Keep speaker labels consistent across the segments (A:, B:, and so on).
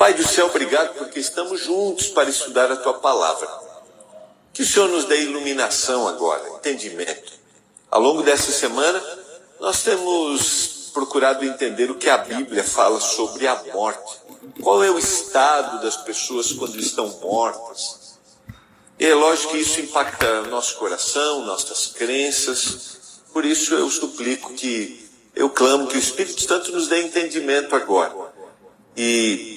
A: Pai do céu, obrigado porque estamos juntos para estudar a Tua palavra. Que o Senhor nos dê iluminação agora, entendimento. Ao longo dessa semana, nós temos procurado entender o que a Bíblia fala sobre a morte. Qual é o estado das pessoas quando estão mortas? E é lógico que isso impacta nosso coração, nossas crenças. Por isso eu suplico eu clamo que o Espírito Santo nos dê entendimento agora. E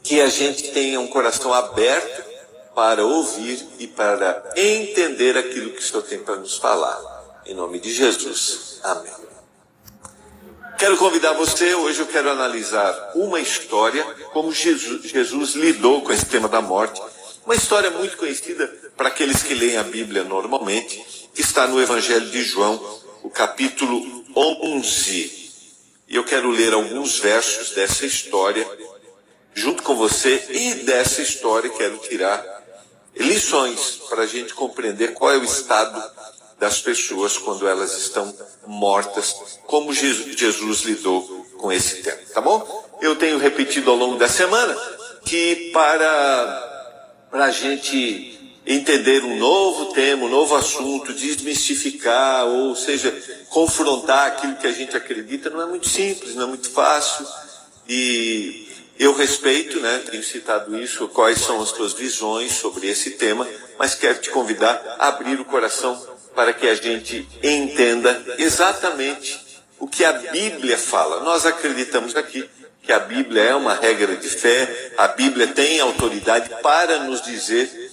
A: que a gente tenha um coração aberto para ouvir e para entender aquilo que o Senhor tem para nos falar. Em nome de Jesus. Amém. Quero convidar você, hoje eu quero analisar uma história, como Jesus lidou com esse tema da morte. Uma história muito conhecida para aqueles que leem a Bíblia normalmente, que está no Evangelho de João, o capítulo 11. E eu quero ler alguns versos dessa história junto com você, e dessa história quero tirar lições para a gente compreender qual é o estado das pessoas quando elas estão mortas, como Jesus lidou com esse tema, tá bom? Eu tenho repetido ao longo da semana que para a gente entender um novo tema, um novo assunto, desmistificar, ou seja, confrontar aquilo que a gente acredita, não é muito simples, não é muito fácil. E eu respeito, tenho citado isso, quais são as tuas visões sobre esse tema, mas quero te convidar a abrir o coração para que a gente entenda exatamente o que a Bíblia fala. Nós acreditamos aqui que a Bíblia é uma regra de fé, a Bíblia tem autoridade para nos dizer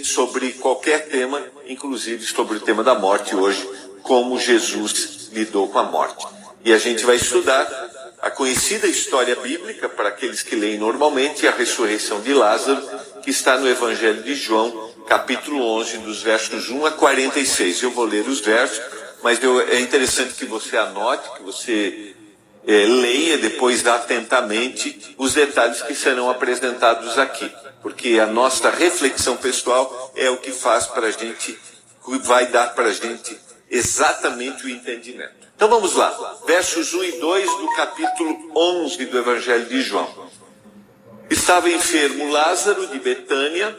A: sobre qualquer tema, inclusive sobre o tema da morte hoje, como Jesus lidou com a morte. E a gente vai estudar a conhecida história bíblica, para aqueles que leem normalmente, a ressurreição de Lázaro, que está no Evangelho de João, capítulo 11, dos versos 1 a 46. Eu vou ler os versos, mas é interessante que você anote, que você leia depois atentamente os detalhes que serão apresentados aqui, porque a nossa reflexão pessoal é o que faz para a gente, vai dar para a gente exatamente o entendimento. Então vamos lá, versos 1 e 2 do capítulo 11 do Evangelho de João. Estava enfermo Lázaro de Betânia,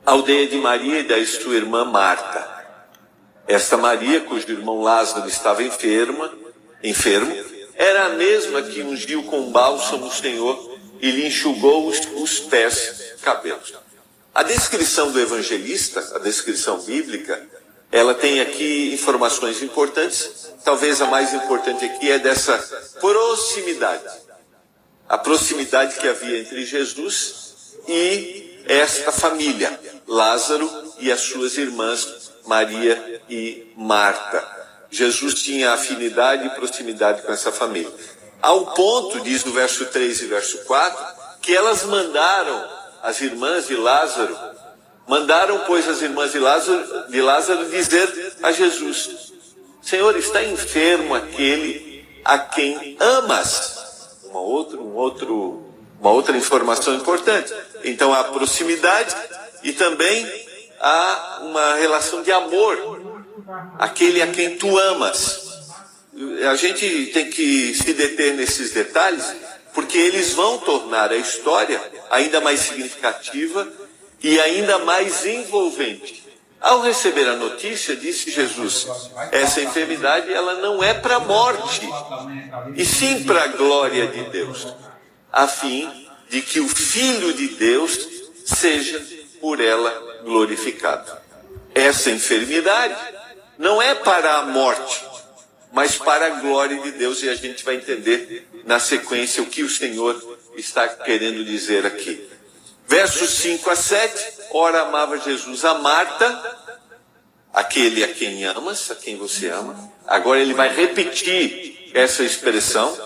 A: aldeia de Maria e da sua irmã Marta. Esta Maria, cujo irmão Lázaro estava enfermo, era a mesma que ungiu com bálsamo o Senhor e lhe enxugou os pés e cabelos. A descrição do evangelista, a descrição bíblica, ela tem aqui informações importantes. Talvez a mais importante aqui é dessa proximidade. A proximidade que havia entre Jesus e esta família, Lázaro e as suas irmãs, Maria e Marta. Jesus tinha afinidade e proximidade com essa família. Ao ponto, diz no verso 3 e verso 4, que elas as irmãs de Lázaro, pois, as irmãs de Lázaro dizer a Jesus: Senhor, está enfermo aquele a quem amas. Uma outra informação importante. Então há proximidade e também há uma relação de amor. Aquele a quem tu amas. A gente tem que se deter nesses detalhes, porque eles vão tornar a história ainda mais significativa e ainda mais envolvente. Ao receber a notícia, disse Jesus, essa enfermidade ela não é para a morte, e sim para a glória de Deus, a fim de que o Filho de Deus seja por ela glorificado. Essa enfermidade não é para a morte, mas para a glória de Deus, e a gente vai entender na sequência o que o Senhor está querendo dizer aqui. Versos 5 a 7, ora amava Jesus a Marta, aquele a quem amas, a quem você ama. Agora ele vai repetir essa expressão.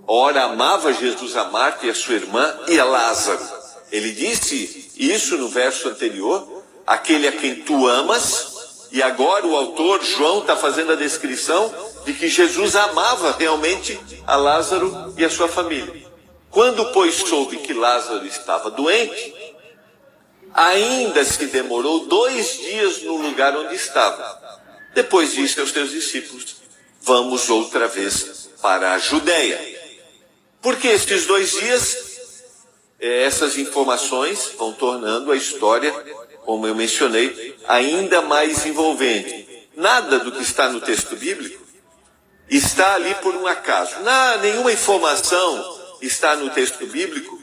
A: Ora amava Jesus a Marta e a sua irmã e a Lázaro. Ele disse isso no verso anterior, aquele a quem tu amas, e agora o autor, João, está fazendo a descrição de que Jesus amava realmente a Lázaro e a sua família. Quando, pois, soube que Lázaro estava doente, ainda se demorou 2 dias no lugar onde estava. Depois disse aos seus discípulos, vamos outra vez para a Judéia. Porque estes 2 dias essas informações vão tornando a história, como eu mencionei, ainda mais envolvente. Nada do que está no texto bíblico está ali por um acaso. Nenhuma informação está no texto bíblico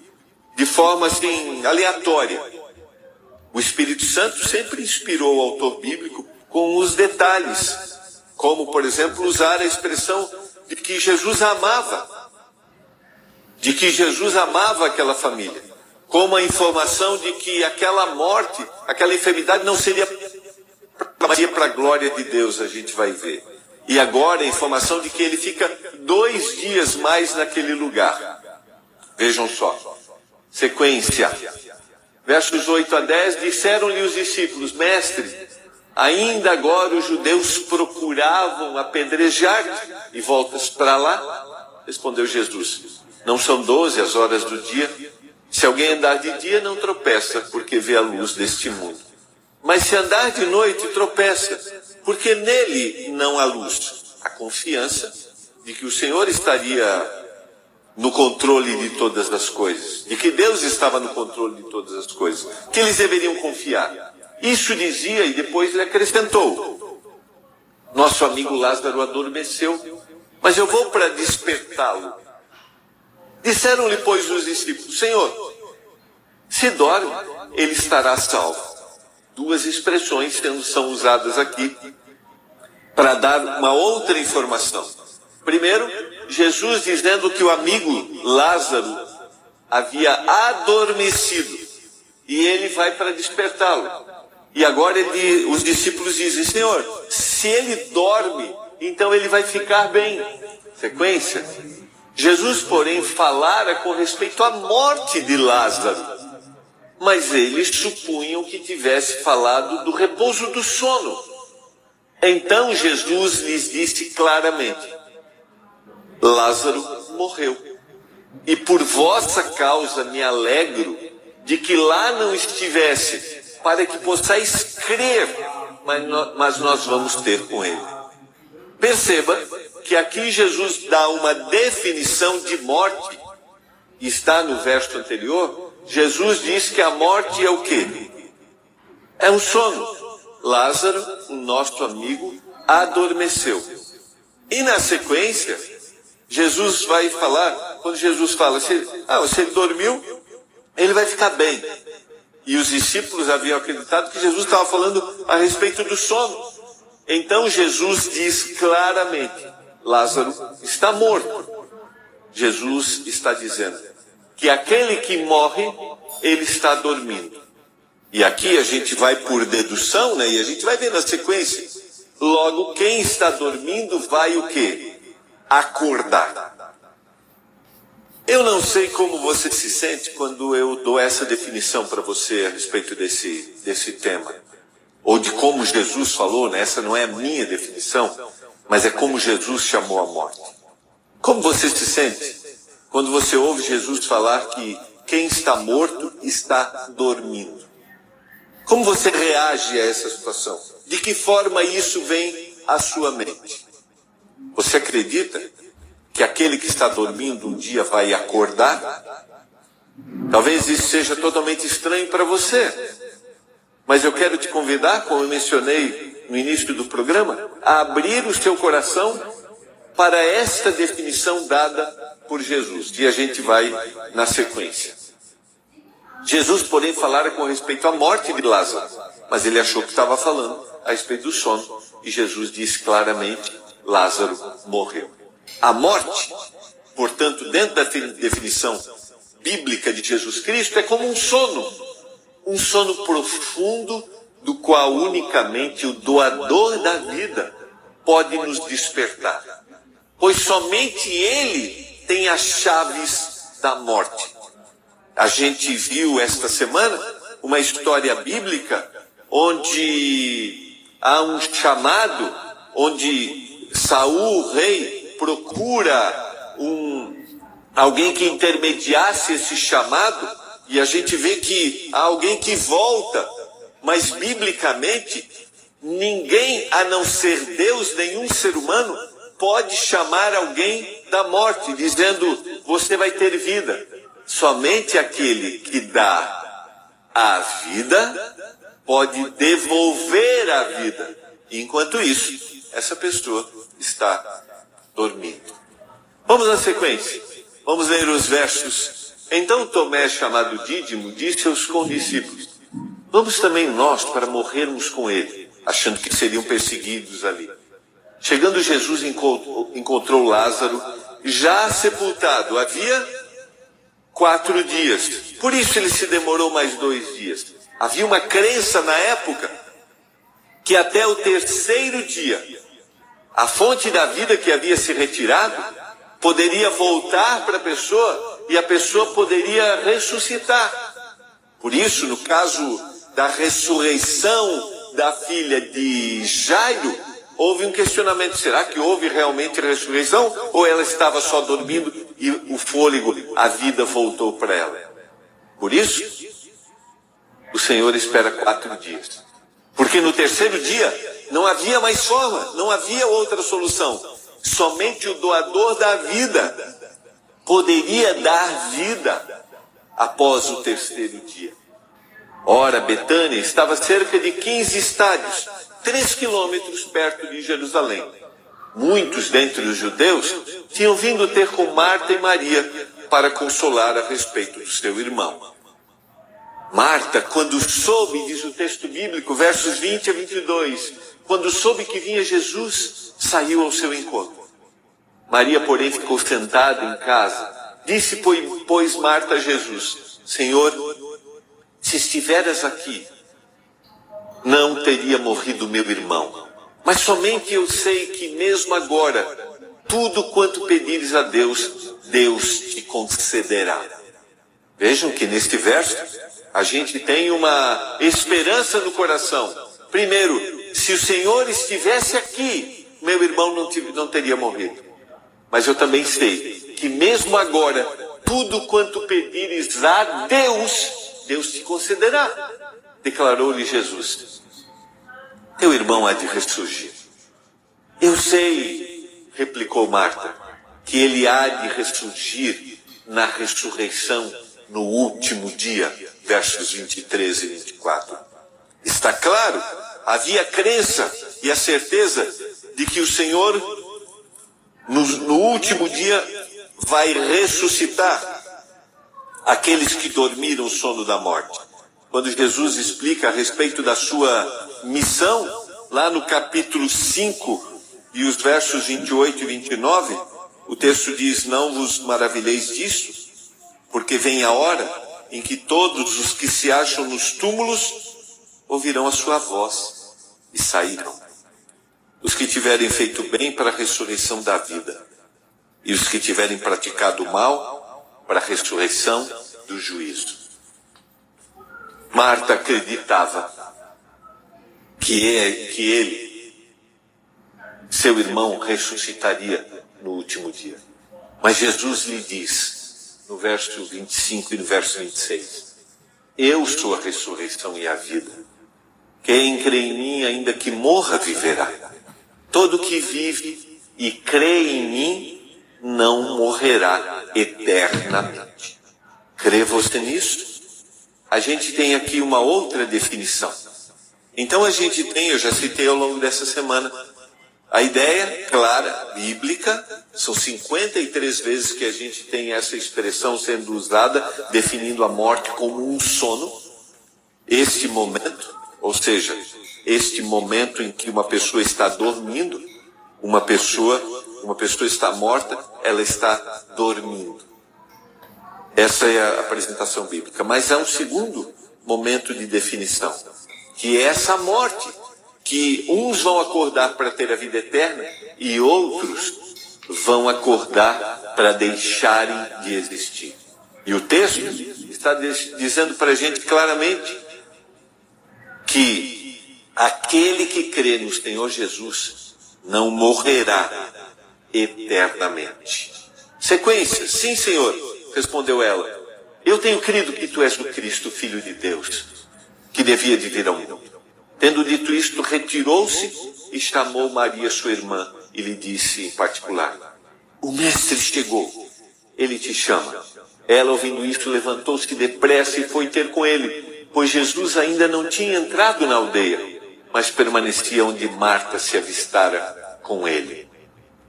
A: de forma assim aleatória. O Espírito Santo sempre inspirou o autor bíblico com os detalhes, como, por exemplo, usar a expressão de que Jesus amava aquela família, como a informação de que aquela morte, aquela enfermidade não seria para a glória de Deus, a gente vai ver. E agora a informação de que ele fica 2 dias mais naquele lugar. Vejam só, sequência. Versos 8 a 10, disseram-lhe os discípulos: Mestre, ainda agora os judeus procuravam apedrejar-te, e voltas para lá? Respondeu Jesus: Não são 12 as horas do dia? Se alguém andar de dia, não tropeça, porque vê a luz deste mundo. Mas se andar de noite, tropeça, porque nele não há luz. A confiança de que o Senhor estaria no controle de todas as coisas, de que Deus estava no controle de todas as coisas, que eles deveriam confiar. Isso dizia, e depois ele acrescentou: Nosso amigo Lázaro adormeceu, mas eu vou para despertá-lo. Disseram-lhe, pois, os discípulos: Senhor, se dorme, ele estará salvo. 2 expressões são usadas aqui para dar uma outra informação. Primeiro, Jesus dizendo que o amigo Lázaro havia adormecido e ele vai para despertá-lo. E agora os discípulos dizem: Senhor, se ele dorme, então ele vai ficar bem. Sequência. Jesus, porém, falara com respeito à morte de Lázaro, mas eles supunham que tivesse falado do repouso do sono. Então Jesus lhes disse claramente: Lázaro morreu, e por vossa causa me alegro de que lá não estivesse, para que possais crer, mas nós vamos ter com ele. Perceba que aqui Jesus dá uma definição de morte. Está no verso anterior, Jesus diz que a morte é o quê? É um sono. Lázaro, o nosso amigo, adormeceu. E na sequência, Jesus vai falar, quando Jesus fala, se ele dormiu, ele vai ficar bem. E os discípulos haviam acreditado que Jesus estava falando a respeito do sono. Então Jesus diz claramente: Lázaro está morto. Jesus está dizendo que aquele que morre, ele está dormindo. E aqui a gente vai por dedução, e a gente vai ver na sequência. Logo, quem está dormindo vai o quê? Acordar. Eu não sei como você se sente quando eu dou essa definição para você a respeito desse tema. Ou de como Jesus falou, essa não é a minha definição, mas é como Jesus chamou a morte. Como você se sente quando você ouve Jesus falar que quem está morto está dormindo? Como você reage a essa situação? De que forma isso vem à sua mente? Você acredita que aquele que está dormindo um dia vai acordar? Talvez isso seja totalmente estranho para você. Mas eu quero te convidar, como eu mencionei no início do programa, a abrir o seu coração para esta definição dada por Jesus. E a gente vai na sequência. Jesus, porém, falara com respeito à morte de Lázaro, mas ele achou que estava falando a respeito do sono. E Jesus disse claramente: Lázaro morreu. A morte, portanto, dentro da definição bíblica de Jesus Cristo, é como um sono profundo, do qual unicamente o doador da vida pode nos despertar, pois somente ele tem as chaves da morte. A gente viu esta semana uma história bíblica onde há um chamado, onde Saul, o rei, procura alguém que intermediasse esse chamado, e a gente vê que há alguém que volta, mas biblicamente ninguém a não ser Deus, nenhum ser humano, pode chamar alguém da morte, dizendo: você vai ter vida. somente aquele que dá a vida pode devolver a vida. Enquanto isso, essa pessoa está dormindo. Vamos na sequência. Vamos ler os versos. Então Tomé, chamado Dídimo, disse aos condiscípulos: vamos também nós para morrermos com ele, achando que seriam perseguidos ali. Chegando Jesus encontrou Lázaro já sepultado. Havia 4 dias. Por isso ele se demorou mais 2 dias. Havia uma crença na época que até o 3º dia, a fonte da vida que havia se retirado poderia voltar para a pessoa e a pessoa poderia ressuscitar. Por isso, no caso da ressurreição da filha de Jairo, houve um questionamento: será que houve realmente ressurreição? Ou ela estava só dormindo e o fôlego, a vida voltou para ela? Por isso, o Senhor espera 4 dias. Porque no 3º dia não havia mais forma, não havia outra solução. Somente o doador da vida poderia dar vida após o 3º dia. Ora, Betânia estava a cerca de 15 estádios, 3 quilômetros perto de Jerusalém. Muitos dentre os judeus tinham vindo ter com Marta e Maria para consolar a respeito do seu irmão. Marta, quando soube, diz o texto bíblico, versos 20 a 22, quando soube que vinha Jesus, saiu ao seu encontro. Maria, porém, ficou sentada em casa. Disse, pois, Marta a Jesus: Senhor, se estiveras aqui, não teria morrido meu irmão. Mas somente eu sei que mesmo agora, tudo quanto pedires a Deus, Deus te concederá. Vejam que neste verso, a gente tem uma esperança no coração. Primeiro, se o Senhor estivesse aqui, meu irmão não teria morrido. Mas eu também sei que mesmo agora, tudo quanto pedires a Deus, Deus te concederá. Declarou-lhe Jesus: teu irmão há de ressurgir. Eu sei, replicou Marta, que ele há de ressurgir na ressurreição no último dia. Versos 23 e 24. Está claro, havia a crença e a certeza de que o Senhor, no último dia, vai ressuscitar aqueles que dormiram o sono da morte. Quando Jesus explica a respeito da sua missão, lá no capítulo 5 e os versos 28 e 29, o texto diz: não vos maravilheis disso, porque vem a hora em que todos os que se acham nos túmulos ouvirão a sua voz e sairão. Os que tiverem feito bem para a ressurreição da vida, e os que tiverem praticado o mal para a ressurreição do juízo. Marta acreditava que ele, seu irmão, ressuscitaria no último dia. Mas Jesus lhe diz, no verso 25 e no verso 26, eu sou a ressurreição e a vida. Quem crê em mim, ainda que morra, viverá. Todo que vive e crê em mim, não morrerá eternamente. Crê você nisso? A gente tem aqui uma outra definição. Então a gente tem, eu já citei ao longo dessa semana, a ideia clara, bíblica, são 53 vezes que a gente tem essa expressão sendo usada, definindo a morte como um sono. Este momento, ou seja, este momento em que uma pessoa está dormindo, uma pessoa está morta, ela está dormindo. Essa é a apresentação bíblica. Mas há um segundo momento de definição, que é essa morte, que uns vão acordar para ter a vida eterna e outros vão acordar para deixarem de existir. E o texto está dizendo para a gente claramente que aquele que crê no Senhor Jesus não morrerá eternamente. Sequência: sim, Senhor, respondeu ela, eu tenho crido que tu és o Cristo, Filho de Deus, que devia de vir ao mundo. Tendo dito isto, retirou-se e chamou Maria, sua irmã, e lhe disse em particular: o mestre chegou, ele te chama. Ela, ouvindo isto, levantou-se depressa e foi ter com ele, pois Jesus ainda não tinha entrado na aldeia, mas permanecia onde Marta se avistara com ele.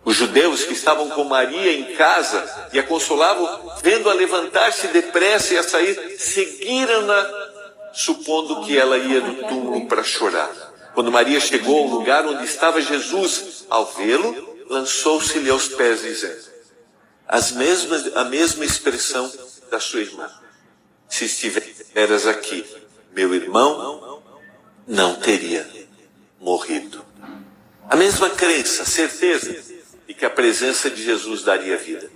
A: Os judeus que estavam com Maria em casa e a consolavam, vendo-a levantar-se depressa e a sair, seguiram-na, supondo que ela ia no túmulo para chorar. Quando Maria chegou ao lugar onde estava Jesus, ao vê-lo, lançou-se-lhe aos pés, dizendo a mesma expressão da sua irmã: se estiveras aqui, meu irmão não teria morrido. A mesma crença, certeza de que a presença de Jesus daria vida.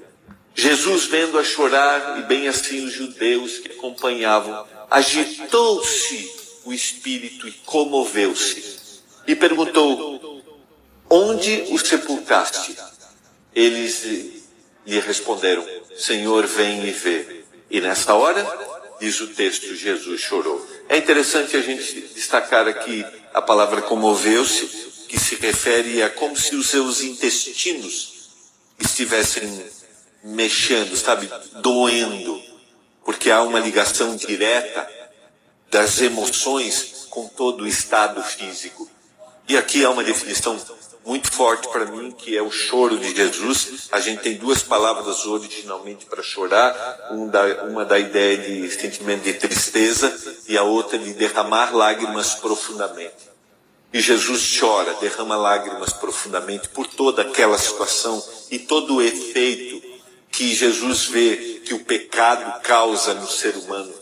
A: Jesus, vendo-a chorar, e bem assim os judeus que acompanhavam, agitou-se o espírito e comoveu-se. E perguntou: onde o sepultaste? Eles lhe responderam: Senhor, vem e vê. E nessa hora, diz o texto, Jesus chorou. É interessante a gente destacar aqui a palavra comoveu-se, que se refere a como se os seus intestinos estivessem mexendo, sabe, doendo, porque há uma ligação direta das emoções com todo o estado físico. E aqui há uma definição muito forte para mim, que é o choro de Jesus. A gente tem duas palavras originalmente para chorar, uma da ideia de sentimento de tristeza e a outra de derramar lágrimas profundamente. E Jesus chora, derrama lágrimas profundamente por toda aquela situação e todo o efeito que Jesus vê que o pecado causa no ser humano.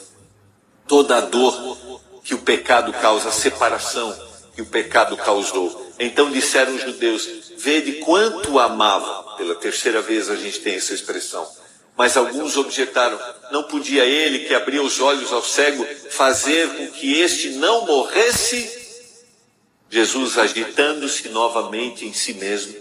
A: Toda a dor que o pecado causa, a separação que o pecado causou. Então disseram os judeus: vede quanto o amava. Pela terceira vez a gente tem essa expressão. Mas alguns objetaram: não podia ele, que abria os olhos ao cego, fazer com que este não morresse? Jesus, agitando-se novamente em si mesmo,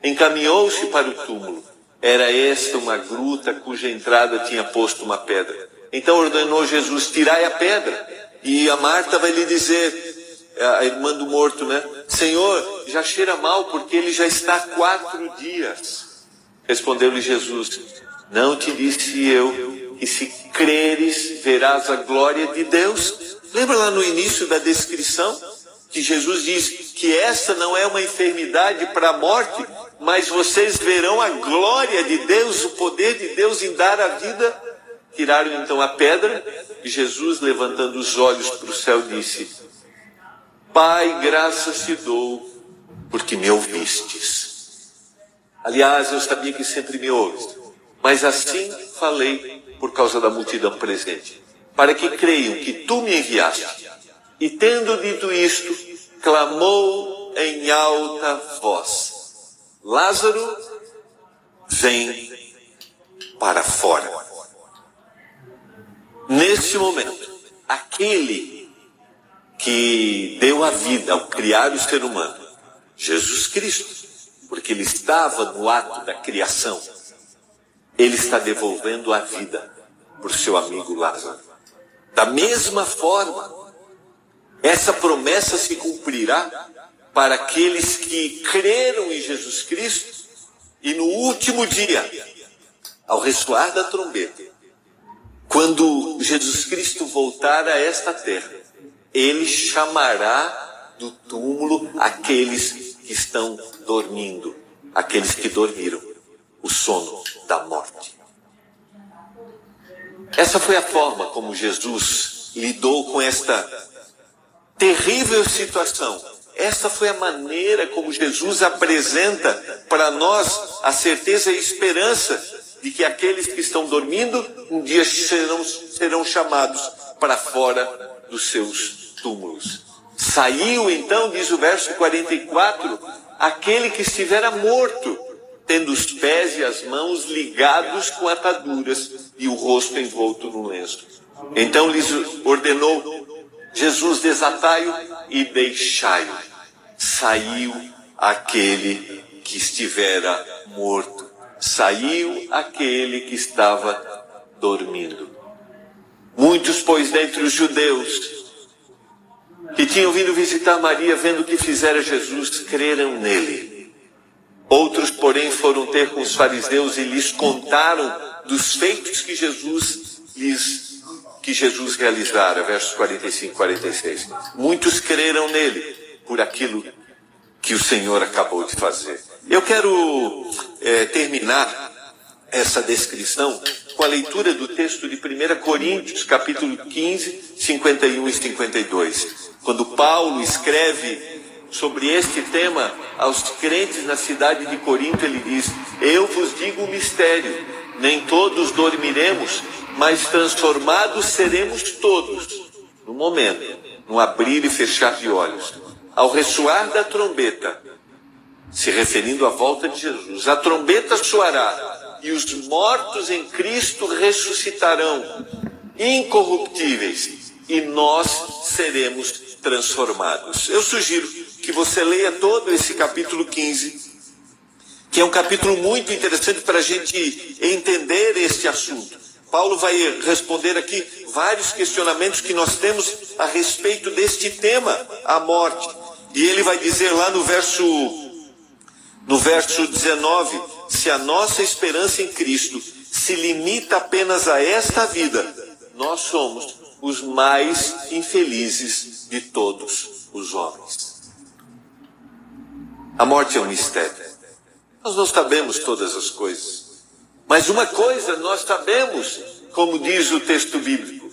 A: encaminhou-se para o túmulo. Era esta uma gruta cuja entrada tinha posto uma pedra. Então ordenou Jesus: tirai a pedra. E a Marta vai lhe dizer, a irmã do morto, né? Senhor, já cheira mal, porque ele já está há 4 dias. Respondeu-lhe Jesus: não te disse eu que se creres verás a glória de Deus? Lembra lá no início da descrição? Que Jesus diz que essa não é uma enfermidade para a morte, mas vocês verão a glória de Deus, o poder de Deus em dar a vida. Tiraram então a pedra e Jesus, levantando os olhos para o céu, disse: Pai, graças te dou, porque me ouvistes. Aliás, eu sabia que sempre me ouves, mas assim falei por causa da multidão presente, para que creiam que tu me enviaste. E tendo dito isto, clamou em alta voz: Lázaro, vem para fora. Neste momento, aquele que deu a vida ao criar o ser humano, Jesus Cristo, porque ele estava no ato da criação, ele está devolvendo a vida para o seu amigo Lázaro. Da mesma forma, essa promessa se cumprirá para aqueles que creram em Jesus Cristo e no último dia, ao ressoar da trombeta, quando Jesus Cristo voltar a esta terra, ele chamará do túmulo aqueles que estão dormindo, aqueles que dormiram o sono da morte. Essa foi a forma como Jesus lidou com esta terrível situação. Essa foi a maneira como Jesus apresenta para nós a certeza e esperança de que aqueles que estão dormindo um dia serão chamados para fora dos seus túmulos. Saiu então, diz o verso 44, aquele que estivera morto, tendo os pés e as mãos ligados com ataduras e o rosto envolto no lenço. Então lhes ordenou Jesus: desatai-o e deixai-o. Saiu aquele que estivera morto. Saiu aquele que estava dormindo. Muitos, pois, dentre os judeus que tinham vindo visitar Maria, vendo o que fizera Jesus, creram nele. Outros, porém, foram ter com os fariseus e lhes contaram dos feitos que Jesus realizara, versos 45 e 46. Muitos creram nele por aquilo que o Senhor acabou de fazer. Eu quero terminar essa descrição com a leitura do texto de 1 Coríntios, capítulo 15, 51 e 52. Quando Paulo escreve sobre este tema aos crentes na cidade de Corinto, ele diz: eu vos digo um mistério, nem todos dormiremos, mas transformados seremos todos, no momento, no abrir e fechar de olhos, ao ressoar da trombeta, se referindo à volta de Jesus. A trombeta soará, e os mortos em Cristo ressuscitarão, incorruptíveis, e nós seremos transformados. Eu sugiro que você leia todo esse capítulo 15, que é um capítulo muito interessante para a gente entender este assunto. Paulo vai responder aqui vários questionamentos que nós temos a respeito deste tema, a morte. E ele vai dizer lá no verso 19, se a nossa esperança em Cristo se limita apenas a esta vida, nós somos os mais infelizes de todos os homens. A morte é um mistério. Nós não sabemos todas as coisas. Mas uma coisa nós sabemos, como diz o texto bíblico.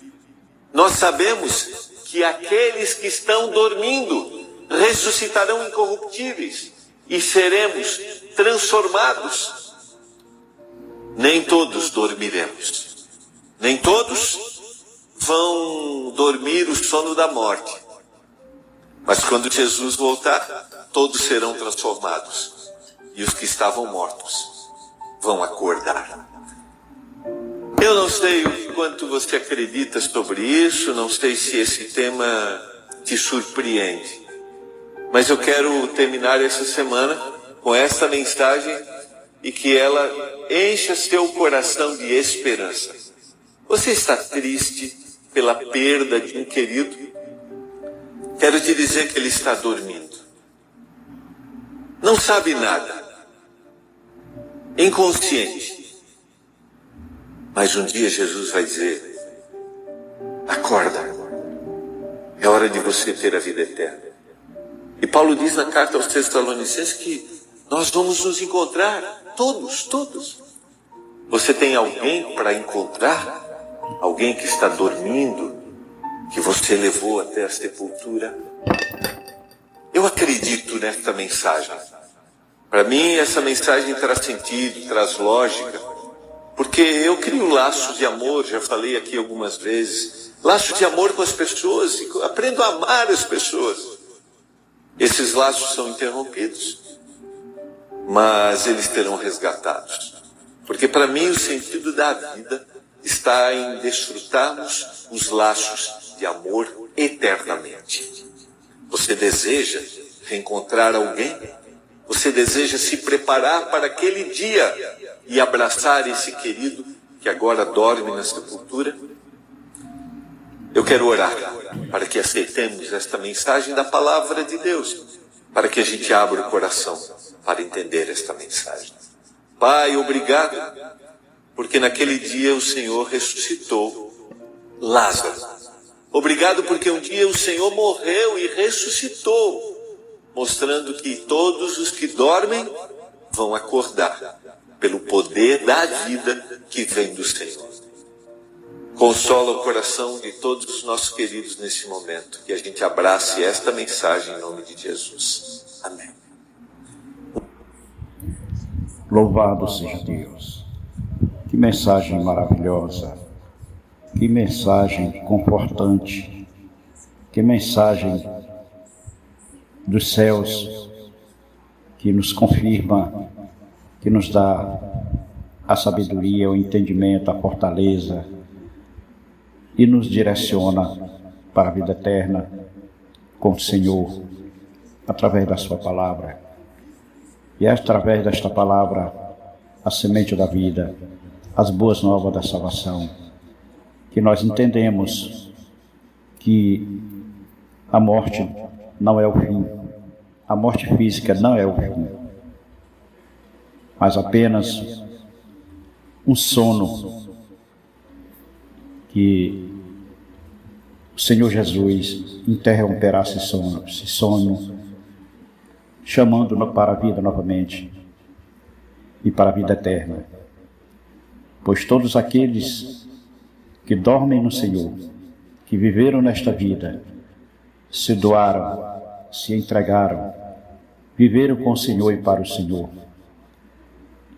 A: Nós sabemos que aqueles que estão dormindo ressuscitarão incorruptíveis e seremos transformados. Nem todos dormiremos. Nem todos vão dormir o sono da morte. Mas quando Jesus voltar, todos serão transformados. E os que estavam mortos vão acordar. Eu não sei o quanto você acredita sobre isso, não sei se esse tema te surpreende. Mas eu quero terminar essa semana com essa mensagem e que ela encha seu coração de esperança. Você está triste pela perda de um querido? Quero te dizer que ele está dormindo. Não sabe nada. Inconsciente. Mas um dia Jesus vai dizer: acorda. É hora de você ter a vida eterna. E Paulo diz na carta aos Tessalonicenses que nós vamos nos encontrar, todos. Você tem alguém para encontrar? Alguém que está dormindo, que você levou até a sepultura? Eu acredito nesta mensagem. Para mim, essa mensagem traz sentido, traz lógica, porque eu crio laços de amor, já falei aqui algumas vezes, laços de amor com as pessoas, e aprendo a amar as pessoas. Esses laços são interrompidos, mas eles serão resgatados. Porque para mim o sentido da vida está em desfrutarmos os laços de amor eternamente. Você deseja reencontrar alguém? Você deseja se preparar para aquele dia e abraçar esse querido que agora dorme na sepultura? Eu quero orar para que aceitemos esta mensagem da palavra de Deus, para que a gente abra o coração para entender esta mensagem. Pai, obrigado, porque naquele dia o Senhor ressuscitou Lázaro. Obrigado porque um dia o Senhor morreu e ressuscitou, mostrando que todos os que dormem vão acordar pelo poder da vida que vem do Senhor. Consola o coração de todos os nossos queridos nesse momento, que a gente abrace esta mensagem em nome de Jesus. Amém.
B: Louvado seja Deus. Que mensagem maravilhosa, que mensagem confortante, que mensagem dos céus, que nos confirma, que nos dá a sabedoria, o entendimento, a fortaleza e nos direciona para a vida eterna com o Senhor, através da sua palavra. E é através desta palavra, a semente da vida, as boas novas da salvação, que nós entendemos que a morte não é o fim, a morte física não é o fim, mas apenas um sono que o Senhor Jesus interromperá esse sono, chamando-nos para a vida novamente e para a vida eterna. Pois todos aqueles que dormem no Senhor, que viveram nesta vida, se doaram, se entregaram, viveram com o Senhor e para o Senhor,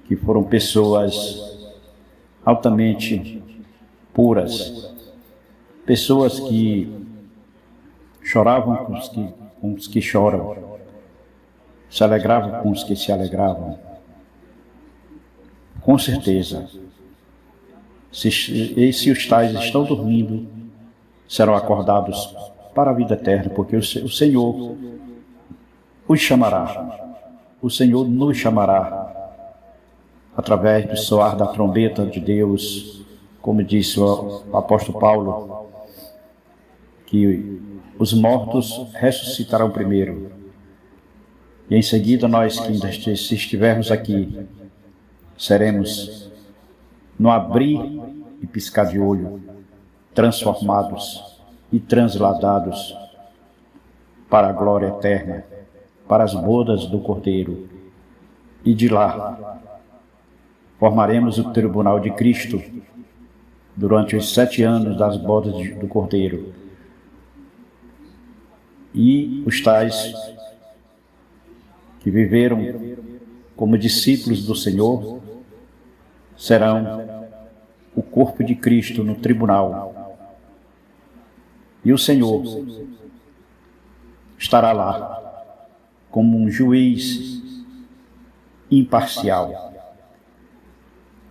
B: que foram pessoas altamente puras, pessoas que choravam com os que choram, se alegravam com os que se alegravam. Com certeza, se os tais estão dormindo, serão acordados para a vida eterna, porque o Senhor os chamará, o Senhor nos chamará, através do soar da trombeta de Deus, como disse o apóstolo Paulo, que os mortos ressuscitarão primeiro, e em seguida nós que ainda estivermos aqui, seremos, no abrir e piscar de olho, transformados e transladados para a glória eterna, para as bodas do Cordeiro, e de lá formaremos o tribunal de Cristo durante os 7 anos das bodas do Cordeiro. E os tais que viveram como discípulos do Senhor serão o corpo de Cristo no tribunal. E o Senhor estará lá como um juiz imparcial,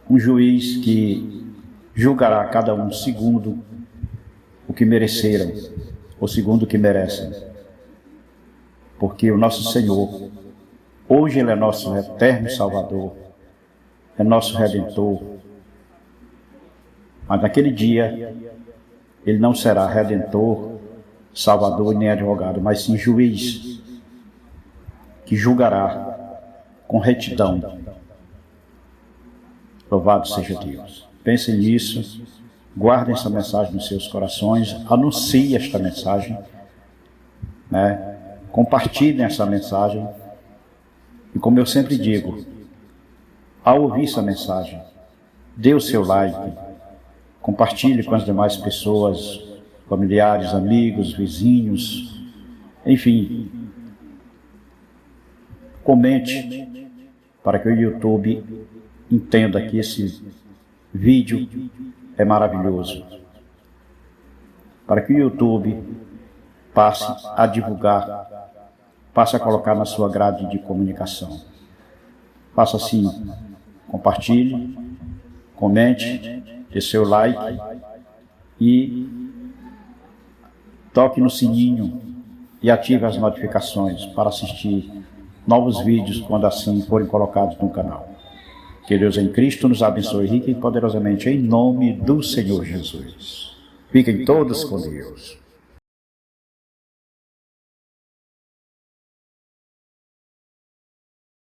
B: um juiz que julgará cada um segundo o que mereceram, ou segundo o que merecem. Porque o nosso Senhor, hoje Ele é nosso eterno Salvador, é nosso Redentor, mas naquele dia Ele não será Redentor, Salvador nem advogado, mas sim juiz, que julgará com retidão. Louvado seja Deus. Pensem nisso, guardem essa mensagem nos seus corações, anunciem esta mensagem, compartilhem essa mensagem. E como eu sempre digo, ao ouvir essa mensagem, dê o seu like, compartilhe com as demais pessoas, familiares, amigos, vizinhos, enfim, comente para que o YouTube entenda que esse vídeo é maravilhoso, para que o YouTube passe a divulgar, passe a colocar na sua grade de comunicação. Faça assim, compartilhe, comente, dê seu like e toque no sininho e ative as notificações para assistir novos vídeos quando assim forem colocados no canal. Que Deus em Cristo nos abençoe rica e poderosamente em nome do Senhor Jesus. Fiquem todos com Deus.